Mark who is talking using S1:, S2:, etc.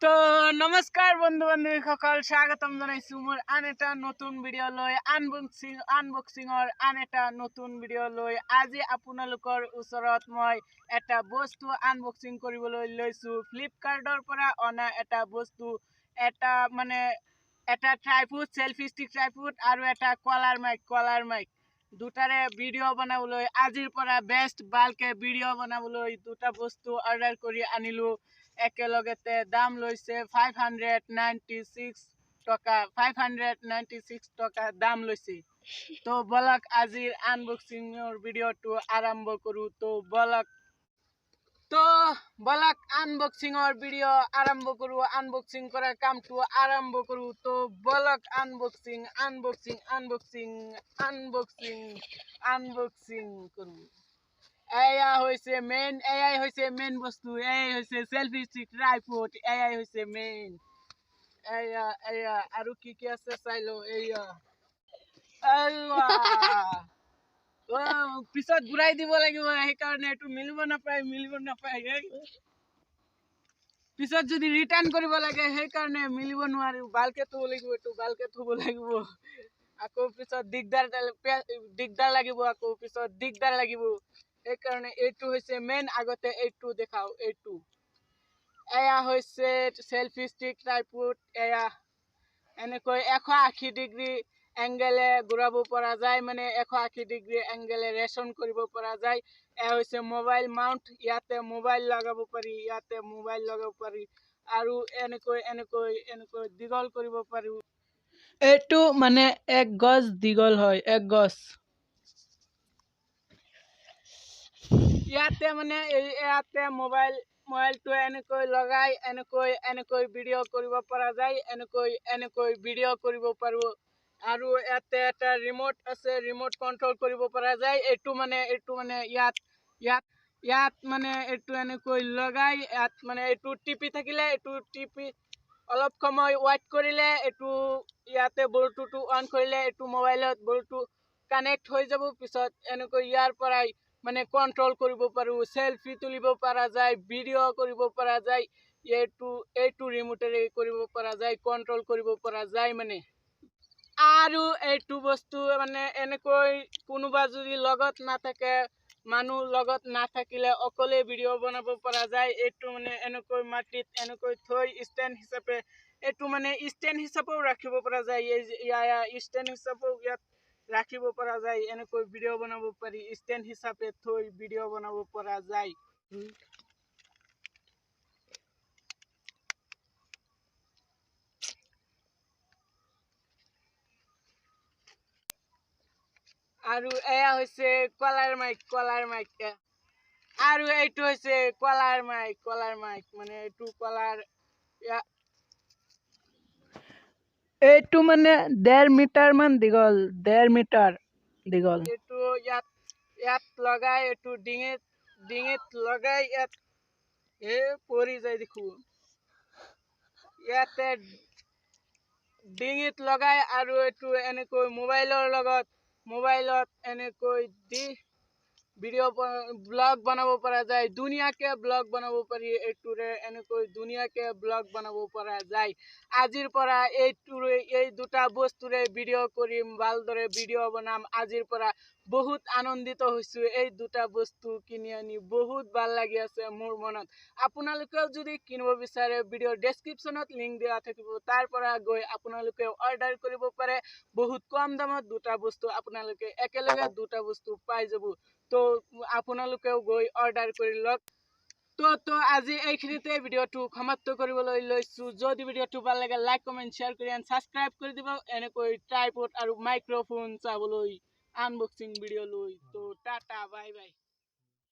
S1: তো নমস্কাৰ বন্ধু বান্ধৱীসকল, স্বাগতম জনাইছোঁ মোৰ আন এটা নতুন ভিডিঅ' লৈ আনবক্সিঙৰ আন এটা নতুন ভিডিঅ' লৈ। আজি আপোনালোকৰ ওচৰত মই এটা বস্তু আনবক্সিং কৰিবলৈ লৈছোঁ। ফ্লিপকাৰ্টৰ পৰা অনা এটা বস্তু, এটা ট্ৰাইপড, চেলফি ষ্টিক ট্ৰাইপড আৰু এটা কলাৰ মাইক দুটাৰে ভিডিঅ' বনাবলৈ আজিৰ পৰা বেষ্ট বাল্কে ভিডিঅ' বনাবলৈ দুটা বস্তু অৰ্ডাৰ কৰি আনিলোঁ। একেলগতে দাম লৈছে 596 টকা, 596 টকা দাম লৈছে। তো বলক আজিৰ আনবক্সিঙৰ ভিডিঅ'টো আৰম্ভ কৰোঁ। তো বলক আনবক্সিঙৰ ভিডিঅ' আৰম্ভ কৰোঁ, আনবক্সিং কৰাৰ কামটো আৰম্ভ কৰোঁ। তো বলক আনবক্সিং কৰোঁ। এয়াই হৈছে মেইন বস্তু, এয়াই হৈছে সেলফি ষ্টিক ট্ৰাইপড, এয়াই হৈছে মেইন। এয়া আৰু কি আছে চাই লওঁ। পিছত ঘূৰাই দিব লাগিব, সেইকাৰণে এইটো মিলিব নাপায়। পিছত যদি ৰিটাৰ্ণ কৰিব লাগে সেইকাৰণে মিলিব নোৱাৰি, ভালকে থব লাগিব, এইটো ভালকে থব লাগিব। আকৌ পিছত দিগদাৰ লাগিব, আকৌ পিছত দিগদাৰ লাগিব। সেইকাৰণে এইটো হৈছে মেইন। আগতে এইটো দেখাও। এয়া হৈছে সেলফি ষ্টিক ট্ৰাইপড। এয়া এনেকৈ 180 ডিগ্ৰী এংগেলে ঘূৰাব পৰা যায়, 180 ডিগ্ৰী এংগেলে ৰেচন কৰিব পৰা যায়। এয়া হৈছে মোবাইল মাউণ্ট, ইয়াতে মোবাইল লগাব পাৰি আৰু এনেকৈ দীঘল কৰিব পাৰি। এইটো 1 গজ দীঘল হয়, 1 গজ। ইয়াতে মোবাইলটো এনেকৈ লগাই এনেকৈ ভিডিঅ' কৰিব পৰা যায়, এনেকৈ ভিডিঅ' কৰিব পাৰোঁ। আৰু ইয়াতে এটা ৰিমোট আছে, ৰিমোট কণ্ট্ৰল কৰিব পৰা যায়। এইটো এনেকৈ লগাই এইটো টিপি থাকিলে, অলপ সময় ৱেইট কৰিলে, ইয়াতে বল্টুটো অন কৰিলে এইটো মোবাইলত বল্টু কানেক্ট হৈ যাব। পিছত এনেকৈ ইয়াৰ পৰাই কণ্ট্ৰল কৰিব পাৰোঁ, চেলফি তুলিব পৰা যায়, ভিডিঅ' কৰিব পৰা যায়। এইটো ৰিমোটেৰে কৰিব পৰা যায়, কণ্ট্ৰল কৰিব পৰা যায়। আৰু এইটো বস্তু এনেকৈ কোনোবা যদি লগত নাথাকে, মানুহ লগত নাথাকিলে অকলে ভিডিঅ' বনাব পৰা যায়। এইটো এনেকৈ মাটিত এনেকৈ থৈ ষ্টেণ্ড হিচাপে, ষ্টেণ্ড হিচাপেও ৰাখিব পৰা যায়। ষ্টেণ্ড হিচাপেও ইয়াত ৰাখিব পৰা যায়, এনেকৈ ভিডিঅ' বনাব পাৰি, ষ্টেণ্ড হিচাপে থৈ ভিডিঅ' বনাব পৰা যায়। আৰু এয়া হৈছে কলাৰ মাইক। আৰু এইটো হৈছে কলাৰ মাইক, এইটো কলাৰ। এইটো 1.5 মিটাৰ মান দীঘল, 1.5 মিটাৰ দীঘল। এইটো ইয়াত লগাই, এইটো ডিঙিত লগাই, ইয়াত পৰি যায় দেখো। ইয়াতে ডিঙিত লগাই আৰু এইটো এনেকৈ মোবাইলত এনেকৈ দি ব্লগ বনাব পৰা যায়, ধুনীয়াকে ব্লগ বনাব পাৰি। এইটোৰে এনেকৈ ধুনীয়াকে ব্লগ বনাব পৰা যায়। আজিৰ পৰা এই দুটা বস্তুৰে ভিডিঅ' কৰিম, ভালদৰে ভিডিঅ' বনাম। আজিৰ পৰা বহুত আনন্দিত হৈছোঁ, এই দুটা বস্তু কিনি আনি বহুত ভাল লাগি আছে মোৰ মনত। আপোনালোকেও যদি কিনিব বিচাৰে, ভিডিঅ'ৰ ডেছক্ৰিপশ্যনত লিংক দিয়া থাকিব, তাৰ পৰা গৈ আপোনালোকে অৰ্ডাৰ কৰিব পাৰে। বহুত কম দামত দুটা বস্তু আপোনালোকে একেলগে দুটা বস্তু পাই যাব। তো আপোনালোকেও গৈ অৰ্ডাৰ কৰি লওক। তো আজি এইখিনিতে ভিডিঅ'টো সমাপ্ত কৰিবলৈ লৈছোঁ। যদি ভিডিঅ'টো ভাল লাগে, লাইক, কমেণ্ট, শ্বেয়াৰ কৰি ছাবস্ক্ৰাইব কৰি দিব, এনেকৈ ট্ৰাইপড আৰু মাইক্ৰফোন চাবলৈ, আনবক্সিং ভিডিঅ' লৈ। তো টাটা, বাই বাই।